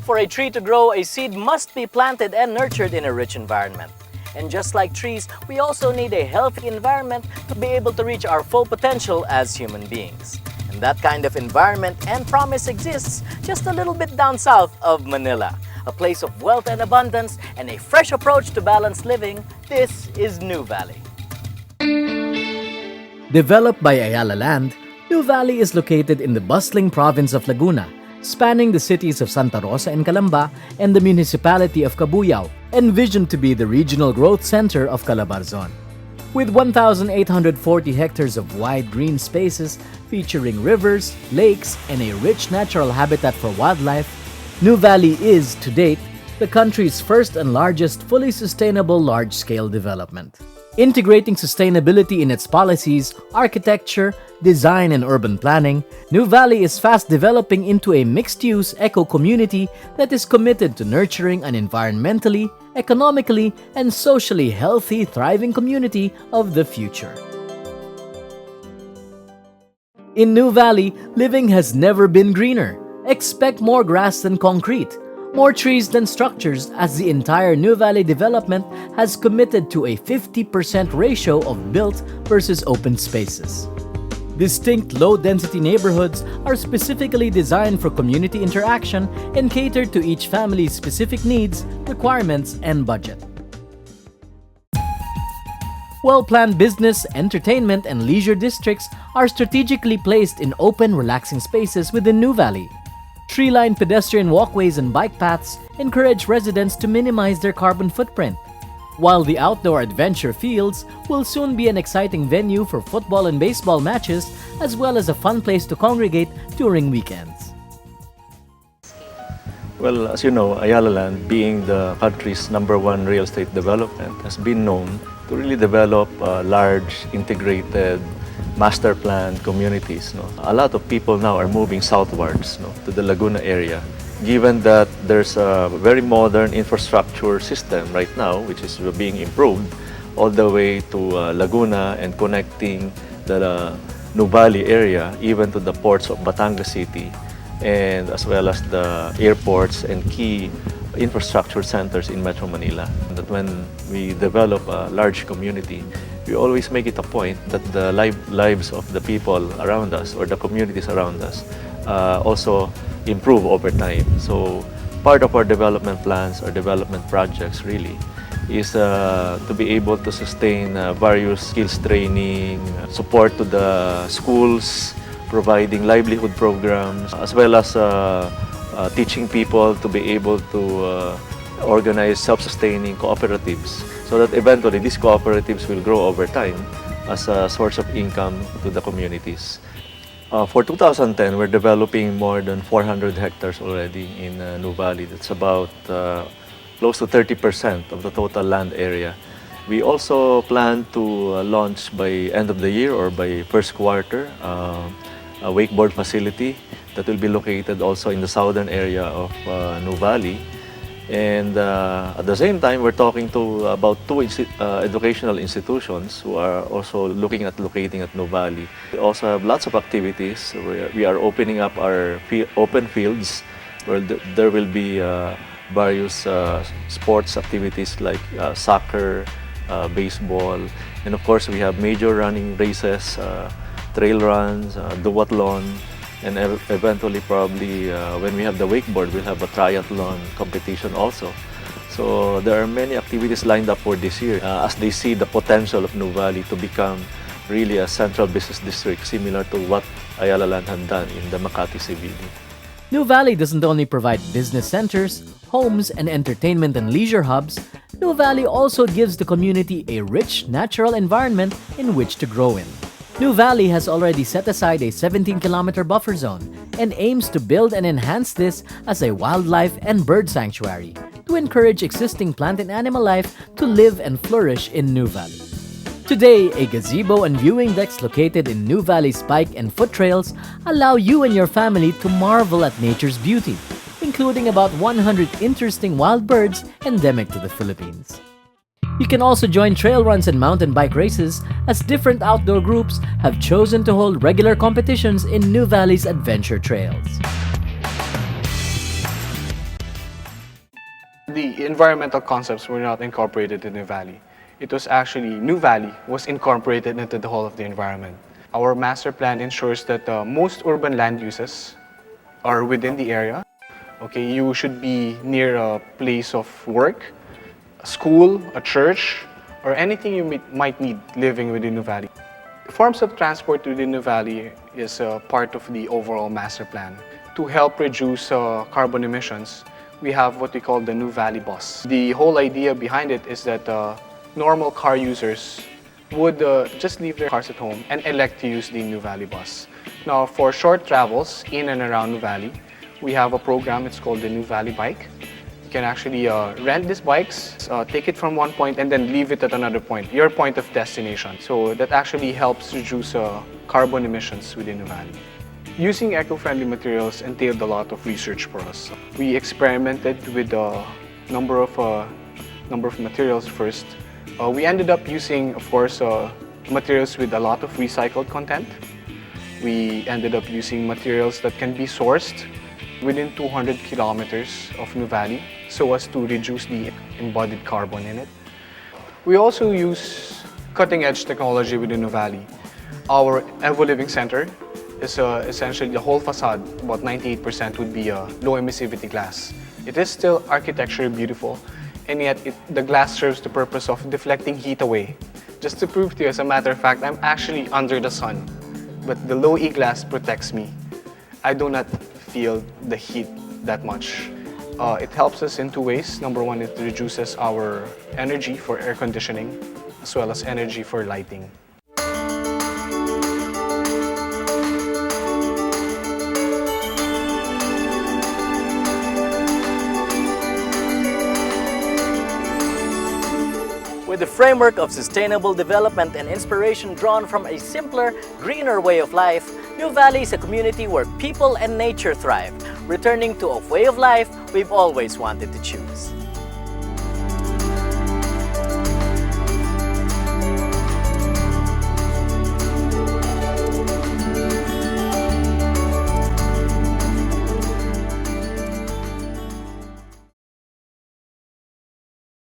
For a tree to grow, a seed must be planted and nurtured in a rich environment. And just like trees, we also need a healthy environment to be able to reach our full potential as human beings. And that kind of environment and promise exists just a little bit down south of Manila. A place of wealth and abundance and a fresh approach to balanced living. This is Nuvali. Developed by Ayala Land, Nuvali is located in the bustling province of Laguna, spanning the cities of Santa Rosa and Calamba and the municipality of Cabuyao, envisioned to be the regional growth center of Calabarzon. With 1,840 hectares of wide green spaces featuring rivers, lakes, and a rich natural habitat for wildlife, Nuvali is, to date, the country's first and largest fully sustainable large-scale development. Integrating sustainability in its policies, architecture, design, and urban planning, Nuvali is fast developing into a mixed-use eco-community that is committed to nurturing an environmentally, economically, and socially healthy, thriving community of the future. In Nuvali, living has never been greener. Expect more grass than concrete, more trees than structures, as the entire Nuvali development has committed to a 50% ratio of built versus open spaces. Distinct low-density neighborhoods are specifically designed for community interaction and cater to each family's specific needs, requirements, and budget. Well-planned business, entertainment, and leisure districts are strategically placed in open, relaxing spaces within Nuvali. Tree-lined pedestrian walkways and bike paths encourage residents to minimize their carbon footprint, while the outdoor adventure fields will soon be an exciting venue for football and baseball matches, as well as a fun place to congregate during weekends. Well, as you know, Ayala Land, being the country's #1 real estate development, has been known to really develop large, integrated, master plan communities. A lot of people now are moving southwards to the Laguna area, given that there's a very modern infrastructure system right now, which is being improved all the way to Laguna and connecting the Nuvali area even to the ports of Batangas City, and as well as the airports and key infrastructure centers in Metro Manila. That when we develop a large community, we always make it a point that the lives of the people around us or the communities around us also improve over time. So part of our development plans or development projects really is to be able to sustain various skills training, support to the schools, providing livelihood programs, as well as teaching people to be able to organize self-sustaining cooperatives so that eventually these cooperatives will grow over time as a source of income to the communities. For 2010, we're developing more than 400 hectares already in Nuvali. That's about close to 30% of the total land area. We also plan to launch by end of the year or by first quarter a wakeboard facility that will be located also in the southern area of Nuvali. And at the same time, we're talking to about two educational institutions who are also looking at locating at Nuvali. We also have lots of activities. We are opening up our open fields where there will be various sports activities like soccer, baseball, and of course we have major running races, trail runs, duathlon, and eventually probably when we have the wakeboard, we'll have a triathlon competition also. So there are many activities lined up for this year as they see the potential of Nuvali to become really a central business district similar to what Ayala Land had done in the Makati CBD. Nuvali doesn't only provide business centers, homes, and entertainment and leisure hubs. Nuvali also gives the community a rich, natural environment in which to grow in. Nuvali has already set aside a 17-kilometer buffer zone and aims to build and enhance this as a wildlife and bird sanctuary to encourage existing plant and animal life to live and flourish in Nuvali. Today, a gazebo and viewing decks located in Nuvali's bike and foot trails allow you and your family to marvel at nature's beauty, including about 100 interesting wild birds endemic to the Philippines. You can also join trail runs and mountain bike races as different outdoor groups have chosen to hold regular competitions in Nuvali's adventure trails. The environmental concepts were not incorporated in Nuvali. It was actually Nuvali was incorporated into the whole of the environment. Our master plan ensures that most urban land uses are within the area. Okay, you should be near a place of work, a school, a church, or anything you might need living within Nuvali. Forms of transport within Nuvali is part of the overall master plan. To help reduce carbon emissions, we have what we call the Nuvali bus. The whole idea behind it is that normal car users would just leave their cars at home and elect to use the Nuvali bus. Now, for short travels in and around Nuvali, we have a program, it's called the Nuvali Bike. You can actually rent these bikes, take it from one point and then leave it at another point, your point of destination. So that actually helps reduce carbon emissions within Nuvali. Using eco-friendly materials entailed a lot of research for us. We experimented with a number of materials first. We ended up using, of course, materials with a lot of recycled content. We ended up using materials that can be sourced within 200 kilometers of Nuvali so as to reduce the embodied carbon in it. We also use cutting-edge technology within Nuvali. Our Evo Living Center is essentially the whole facade, about 98% would be low emissivity glass. It is still architecturally beautiful, and yet the glass serves the purpose of deflecting heat away. Just to prove to you, as a matter of fact, I'm actually under the sun, but the low E glass protects me. I do not feel the heat that much. It helps us in two ways. Number one, it reduces our energy for air conditioning, as well as energy for lighting. With the framework of sustainable development and inspiration drawn from a simpler, greener way of life, Nuvali is a community where people and nature thrive, returning to a way of life we've always wanted to choose.